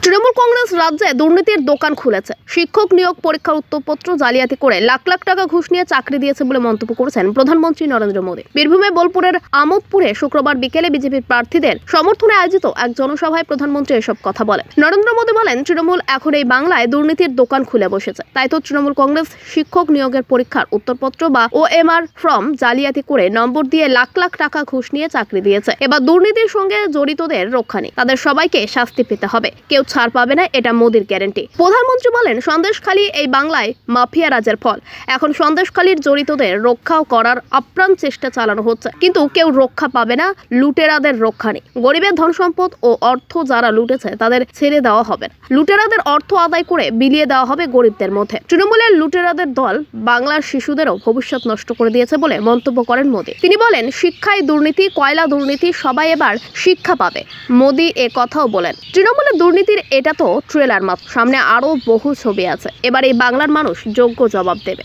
তৃণমূল কংগ্রেস রাজ্যে দুর্নীতির দোকান খুলেছে। শিক্ষক নিয়োগ পরীক্ষার উত্তরপত্র জালিয়াতি করে লাখ লাখ টাকা ঘুষ নিয়ে চাকরি দিয়েছে বলে মন্তব্য করেছেন প্রধানমন্ত্রী নরেন্দ্র মোদী। বীরভূমে বোলপুরের আমোদপুরে শুক্রবার বিকেলে বিজেপির প্রার্থীদের সমর্থনে আয়োজিত এক জনসভায় প্রধানমন্ত্রী এসব কথা বলেন। নরেন্দ্র মোদী বলেন, তৃণমূল এখন এই বাংলায় দুর্নীতির দোকান খুলে বসেছে। তাই তো তৃণমূল কংগ্রেস শিক্ষক নিয়োগের পরীক্ষার উত্তরপত্র বা OMR ফর্ম জালিয়াতি করে নম্বর দিয়ে লাখ লাখ টাকা ঘুষ নিয়ে চাকরি দিয়েছে। এবার দুর্নীতির সঙ্গে জড়িতদের রক্ষা নেই, তাদের সবাইকে শাস্তি পেতে হবে। কেউ ছাড় পাবে না, এটা মোদির গ্যারান্টি। প্রধানমন্ত্রী বলেন, সন্দেশখালী এই বাংলায় মাফিয়া রাজের ফল। এখন সন্দেশখালীর জড়িতদের রক্ষাও করার আপ্রাণ চেষ্টা চালানো হচ্ছে, কিন্তু কেউ রক্ষা পাবে না। লুটেরাদের রক্ষা নেই। গরিবের ধন সম্পদ ও অর্থ যারা লুটেছে তাদের ছেড়ে দেওয়া হবে না। লুটেরাদের অর্থ আদায় করে বিলিয়ে দেওয়া হবে গরিবদের মধ্যে। তৃণমূলের লুটেরাদের দল বাংলার শিশুদেরও ভবিষ্যৎ নষ্ট করে দিয়েছে বলে মন্তব্য করেন মোদী। তিনি বলেন, শিক্ষায় দুর্নীতি, কয়লা দুর্নীতি, সবাই এবার শিক্ষা পাবে। মোদী এ কথাও বলেন, তৃণমূলের দুর্নীতির এটা তো ট্রেলার মাত্র, সামনে আরো বহু ছবি আছে। এবার এই বাংলার মানুষ যোগ্য জবাব দেবে।